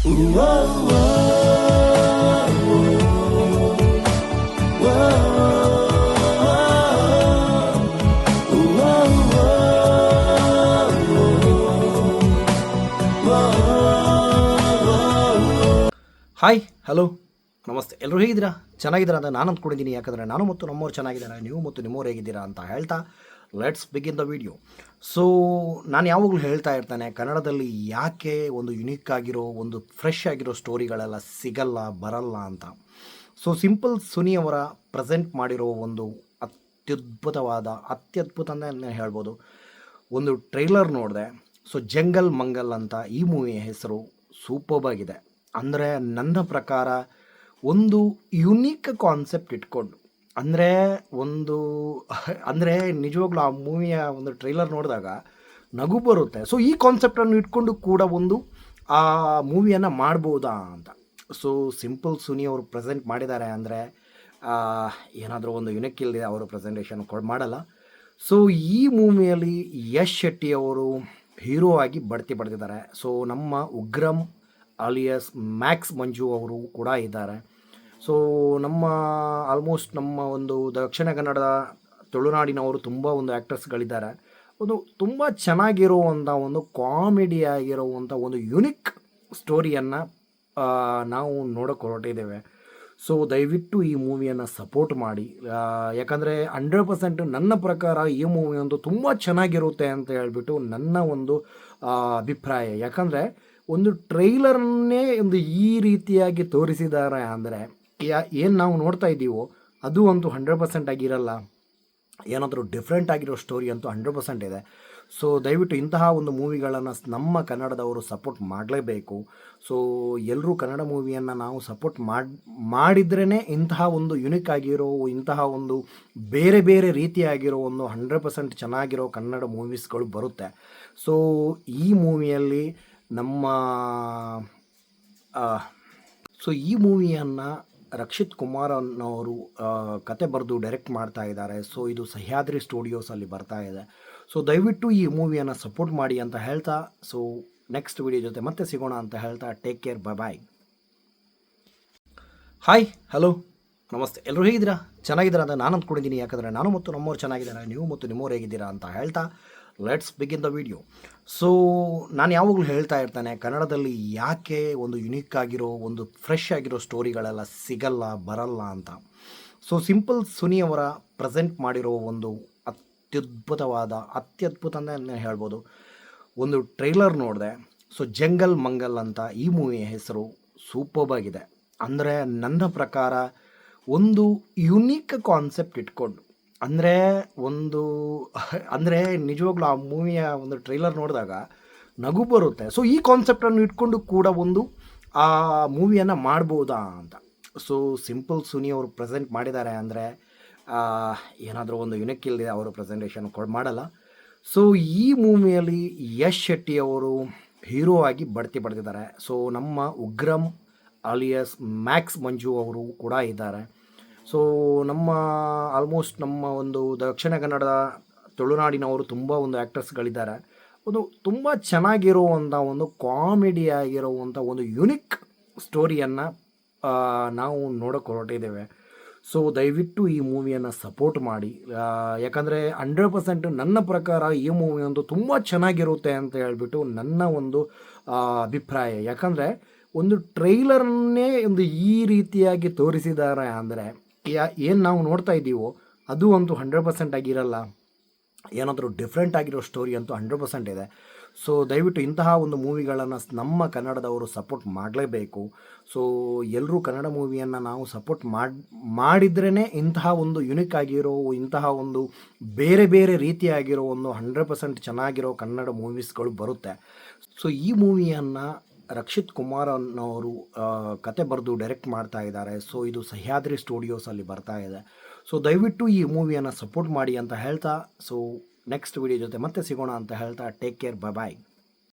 Hi hello ನಮಸ್ತೆ, ಎಲ್ಲರೂ ಹೇಗಿದ್ದೀರಾ? ಚೆನ್ನಾಗಿದ್ದೀರಾ ಅಂತ ನಾನು ಅಂದ್ಕೊಂಡಿದ್ದೀನಿ. ಯಾಕಂದರೆ ನಾನು ಮತ್ತು ನಮ್ಮವ್ರು ಚೆನ್ನಾಗಿದ್ದಾರೆ, ನೀವು ಮತ್ತು ನಿಮ್ಮವ್ರು ಹೇಗಿದ್ದೀರಾ ಅಂತ ಹೇಳ್ತಾ let's begin the video. So ನಾನು ಯಾವಾಗಲೂ ಹೇಳ್ತಾ ಇರ್ತಾನೆ, ಕನ್ನಡದಲ್ಲಿ ಯಾಕೆ ಒಂದು ಯುನಿಕ್ ಆಗಿರೋ ಒಂದು ಫ್ರೆಶ್ ಆಗಿರೋ ಸ್ಟೋರಿಗಳೆಲ್ಲ ಬರಲ್ಲ ಅಂತ. ಸೊ ಸಿಂಪಲ್ ಸುನಿ ಅವರ ಪ್ರೆಸೆಂಟ್ ಮಾಡಿರೋ ಒಂದು ಅತ್ಯದ್ಭುತ ಅಂತ ಹೇಳ್ಬೋದು ಒಂದು ಟ್ರೈಲರ್ ನೋಡಿದೆ. ಸೊ ಜಂಗಲ್ ಮಂಗಲ್ ಅಂತ ಈ ಮೂವಿಯ ಹೆಸರು ಸೂಪರ್ಬ್ ಆಗಿದೆ. ಅಂದರೆ ನನ್ನ ಪ್ರಕಾರ ಒಂದು ಯುನೀಕ್ ಕಾನ್ಸೆಪ್ಟ್ ಇಟ್ಕೊಂಡು, ಅಂದರೆ ನಿಜವಾಗ್ಲೂ ಆ ಮೂವಿಯ ಒಂದು ಟ್ರೈಲರ್ ನೋಡಿದಾಗ ನಗು ಬರುತ್ತೆ. ಸೊ ಈ ಕಾನ್ಸೆಪ್ಟನ್ನು ಇಟ್ಕೊಂಡು ಕೂಡ ಒಂದು ಆ ಮೂವಿಯನ್ನು ಮಾಡ್ಬೋದಾ ಅಂತ. ಸೊ ಸಿಂಪಲ್ ಸುನಿ ಅವರು ಪ್ರೆಸೆಂಟ್ ಮಾಡಿದ್ದಾರೆ ಅಂದರೆ ಏನಾದರೂ ಒಂದು ಯುನಿಕ್ ಇಲ್ಲದೆ ಅವರು ಪ್ರೆಸೆಂಟೇಷನ್ ಮಾಡಲ್ಲ. ಸೊ ಈ ಮೂವಿಯಲ್ಲಿ ಯಶ್ ಶೆಟ್ಟಿ ಅವರು ಹೀರೋ ಆಗಿ ಬಡ್ತಿ ಪಡೆದಿದ್ದಾರೆ. ಸೊ ನಮ್ಮ ಉಗ್ರಂ ಅಲಿಯಸ್ ಮ್ಯಾಕ್ಸ್ ಮಂಜು ಅವರು ಕೂಡ ಇದ್ದಾರೆ. ಸೊ ಆಲ್ಮೋಸ್ಟ್ ನಮ್ಮ ಒಂದು ದಕ್ಷಿಣ ಕನ್ನಡದ ತುಳುನಾಡಿನವರು ತುಂಬ ಒಂದು ಆ್ಯಕ್ಟರ್ಸ್ಗಳಿದ್ದಾರೆ. ಒಂದು ತುಂಬ ಚೆನ್ನಾಗಿರುವಂಥ ಒಂದು ಕಾಮಿಡಿ ಆಗಿರುವಂಥ ಒಂದು ಯುನಿಕ್ ಸ್ಟೋರಿಯನ್ನು ನಾವು ನೋಡೋಕೆ ಹೊರಟಿದ್ದೇವೆ. ಸೊ ದಯವಿಟ್ಟು ಈ ಮೂವಿಯನ್ನು ಸಪೋರ್ಟ್ ಮಾಡಿ. ಯಾಕಂದರೆ 100% ನನ್ನ ಪ್ರಕಾರ ಈ ಮೂವಿ ಒಂದು ತುಂಬ ಚೆನ್ನಾಗಿರುತ್ತೆ ಅಂತ ಹೇಳ್ಬಿಟ್ಟು ನನ್ನ ಒಂದು ಅಭಿಪ್ರಾಯ. ಯಾಕಂದರೆ ಒಂದು ಟ್ರೈಲರ್ನೇ ಒಂದು ಈ ರೀತಿಯಾಗಿ ತೋರಿಸಿದ್ದಾರೆ ಅಂದರೆ ಏನು ನಾವು ನೋಡ್ತಾ ಇದ್ದೀವೋ ಅದು ಅಂತೂ 100% ಆಗಿರಲ್ಲ. ಏನಾದರೂ ಡಿಫ್ರೆಂಟ್ ಆಗಿರೋ ಸ್ಟೋರಿ ಅಂತೂ 100% ಇದೆ. ಸೊ ದಯವಿಟ್ಟು ಇಂತಹ ಒಂದು ಮೂವಿಗಳನ್ನು ನಮ್ಮ ಕನ್ನಡದವರು ಸಪೋರ್ಟ್ ಮಾಡಲೇಬೇಕು. ಸೊ ಎಲ್ಲರೂ ಕನ್ನಡ ಮೂವಿಯನ್ನು ನಾವು ಸಪೋರ್ಟ್ ಮಾಡಿದ್ರೇ ಇಂತಹ ಒಂದು ಯುನಿಕ್ ಆಗಿರೋ, ಇಂತಹ ಒಂದು ಬೇರೆ ಬೇರೆ ರೀತಿಯಾಗಿರೋ ಒಂದು 100% ಚೆನ್ನಾಗಿರೋ ಕನ್ನಡ ಮೂವೀಸ್ಗಳು ಬರುತ್ತೆ. ಸೊ ಈ ಮೂವಿಯಲ್ಲಿ ಈ ಮೂವಿಯನ್ನು ರಕ್ಷಿತ್ ಕುಮಾರ್ ಅನ್ನೋರು ಕತೆ ಬರೆದು ಡೈರೆಕ್ಟ್ ಮಾಡ್ತಾ ಇದ್ದಾರೆ. ಸೊ ಇದು ಸಹ್ಯಾದ್ರಿ ಸ್ಟುಡಿಯೋಸಲ್ಲಿ ಬರ್ತಾ ಇದೆ. ಸೊ ದಯವಿಟ್ಟು ಈ ಮೂವಿಯನ್ನು ಸಪೋರ್ಟ್ ಮಾಡಿ ಅಂತ ಹೇಳ್ತಾ, ಸೊ ನೆಕ್ಸ್ಟ್ ವಿಡಿಯೋ ಜೊತೆ ಮತ್ತೆ ಸಿಗೋಣ ಅಂತ ಹೇಳ್ತಾ, ಟೇಕ್ ಕೇರ್, ಬಾಯ್. ಹಾಯ್ ಹಲೋ ನಮಸ್ತೆ, ಎಲ್ಲರೂ ಹೇಗಿದ್ದೀರಾ? ಚೆನ್ನಾಗಿದ್ದೀರಾ ಅಂತ ನಾನು ಅಂದ್ಕೊಂಡಿದ್ದೀನಿ. ಯಾಕಂದರೆ ನಾನು ಮತ್ತು ನಮ್ಮವ್ರು ಚೆನ್ನಾಗಿದ್ದಾರೆ, ನೀವು ಮತ್ತು ನಿಮ್ಮವ್ರು ಹೇಗಿದ್ದೀರಾ ಅಂತ ಹೇಳ್ತಾ let's begin the video. So ನಾನು ಯಾವಾಗಲೂ ಹೇಳ್ತಾ ಇರ್ತಾನೆ, ಕನ್ನಡದಲ್ಲಿ ಯಾಕೆ ಒಂದು ಯುನಿಕ್ ಆಗಿರೋ ಒಂದು ಫ್ರೆಶ್ ಆಗಿರೋ ಸ್ಟೋರಿಗಳೆಲ್ಲ ಬರಲ್ಲ ಅಂತ. ಸೊ ಸಿಂಪಲ್ ಸುನಿ ಅವರ ಪ್ರೆಸೆಂಟ್ ಮಾಡಿರೋ ಒಂದು ಅತ್ಯದ್ಭುತ ಅಂತ ಹೇಳ್ಬೋದು ಒಂದು ಟ್ರೈಲರ್ ನೋಡಿದೆ. ಸೊ ಜಂಗಲ್ ಮಂಗಲ್ ಅಂತ ಈ ಮೂವಿಯ ಹೆಸರು ಸೂಪರ್ಬ್ ಆಗಿದೆ. ಅಂದರೆ ನನ್ನ ಪ್ರಕಾರ ಒಂದು ಯುನೀಕ್ ಕಾನ್ಸೆಪ್ಟ್ ಇಟ್ಕೊಂಡು, ಅಂದರೆ ನಿಜವಾಗ್ಲೂ ಆ ಮೂವಿಯ ಒಂದು ಟ್ರೈಲರ್ ನೋಡಿದಾಗ ನಗು ಬರುತ್ತೆ. ಸೊ ಈ ಕಾನ್ಸೆಪ್ಟನ್ನು ಇಟ್ಕೊಂಡು ಕೂಡ ಒಂದು ಆ ಮೂವಿಯನ್ನು ಮಾಡ್ಬೋದಾ ಅಂತ. ಸೊ ಸಿಂಪಲ್ ಸುನಿ ಅವರು ಪ್ರೆಸೆಂಟ್ ಮಾಡಿದ್ದಾರೆ ಅಂದರೆ ಏನಾದರೂ ಒಂದು ಯುನಿಕ್ ಇಲ್ಲದೆ ಅವರು ಪ್ರೆಸೆಂಟೇಷನ್ ಮಾಡಲ್ಲ. ಸೊ ಈ ಮೂವಿಯಲ್ಲಿ ಯಶ್ ಶೆಟ್ಟಿ ಅವರು ಹೀರೋ ಆಗಿ ಬಡ್ತಿ ಪಡೆದಿದ್ದಾರೆ. ಸೊ ನಮ್ಮ ಉಗ್ರಂ ಅಲಿಯಸ್ ಮ್ಯಾಕ್ಸ್ ಮಂಜು ಅವರು ಕೂಡ ಇದ್ದಾರೆ. ಸೊ ಆಲ್ಮೋಸ್ಟ್ ನಮ್ಮ ಒಂದು ದಕ್ಷಿಣ ಕನ್ನಡದ ತುಳುನಾಡಿನವರು ತುಂಬ ಒಂದು ಆ್ಯಕ್ಟರ್ಸ್ಗಳಿದ್ದಾರೆ. ಒಂದು ತುಂಬ ಚೆನ್ನಾಗಿರುವಂಥ ಒಂದು ಕಾಮಿಡಿ ಆಗಿರುವಂಥ ಒಂದು ಯುನಿಕ್ ಸ್ಟೋರಿಯನ್ನು ನಾವು ನೋಡೋಕೆ ಹೊರಟಿದ್ದೇವೆ. ಸೊ ದಯವಿಟ್ಟು ಈ ಮೂವಿಯನ್ನು ಸಪೋರ್ಟ್ ಮಾಡಿ. ಯಾಕಂದರೆ 100% ನನ್ನ ಪ್ರಕಾರ ಈ ಮೂವಿ ಒಂದು ತುಂಬ ಚೆನ್ನಾಗಿರುತ್ತೆ ಅಂತ ಹೇಳ್ಬಿಟ್ಟು ನನ್ನ ಒಂದು ಅಭಿಪ್ರಾಯ. ಯಾಕಂದರೆ ಒಂದು ಟ್ರೈಲರ್ನೇ ಒಂದು ಈ ರೀತಿಯಾಗಿ ತೋರಿಸಿದ್ದಾರೆ ಅಂದರೆ ಏನು ನಾವು ನೋಡ್ತಾ ಇದ್ದೀವೋ ಅದು ಅಂತೂ 100% ಆಗಿರಲ್ಲ. ಏನಾದರೂ ಡಿಫ್ರೆಂಟ್ ಆಗಿರೋ ಸ್ಟೋರಿ ಅಂತೂ 100% ಇದೆ. ಸೊ ದಯವಿಟ್ಟು ಇಂತಹ ಒಂದು ಮೂವಿಗಳನ್ನು ನಮ್ಮ ಕನ್ನಡದವರು ಸಪೋರ್ಟ್ ಮಾಡಲೇಬೇಕು. ಸೊ ಎಲ್ಲರೂ ಕನ್ನಡ ಮೂವಿಯನ್ನು ನಾವು ಸಪೋರ್ಟ್ ಮಾಡಿದ್ರೇ ಇಂತಹ ಒಂದು ಯುನಿಕ್ ಆಗಿರೋ, ಇಂತಹ ಒಂದು ಬೇರೆ ಬೇರೆ ರೀತಿಯಾಗಿರೋ ಒಂದು 100% ಚೆನ್ನಾಗಿರೋ ಕನ್ನಡ ಮೂವೀಸ್ಗಳು ಬರುತ್ತೆ. ಸೊ ಈ ಮೂವಿಯನ್ನು ರಕ್ಷಿತ್ ಕುಮಾರ್ ಅನ್ನೋರು ಕತೆ ಬರೆದು ಡೈರೆಕ್ಟ್ ಮಾಡ್ತಾ ಇದ್ದಾರೆ. ಸೊ ಇದು ಸಹ್ಯಾದ್ರಿ ಸ್ಟುಡಿಯೋಸಲ್ಲಿ ಬರ್ತಾ ಇದೆ. ಸೊ ದಯವಿಟ್ಟು ಈ ಮೂವಿಯನ್ನು ಸಪೋರ್ಟ್ ಮಾಡಿ ಅಂತ ಹೇಳ್ತಾ, ಸೊ ನೆಕ್ಸ್ಟ್ ವಿಡಿಯೋ ಜೊತೆ ಮತ್ತೆ ಸಿಗೋಣ ಅಂತ ಹೇಳ್ತಾ, ಟೇಕ್ ಕೇರ್, ಬಾಯ್.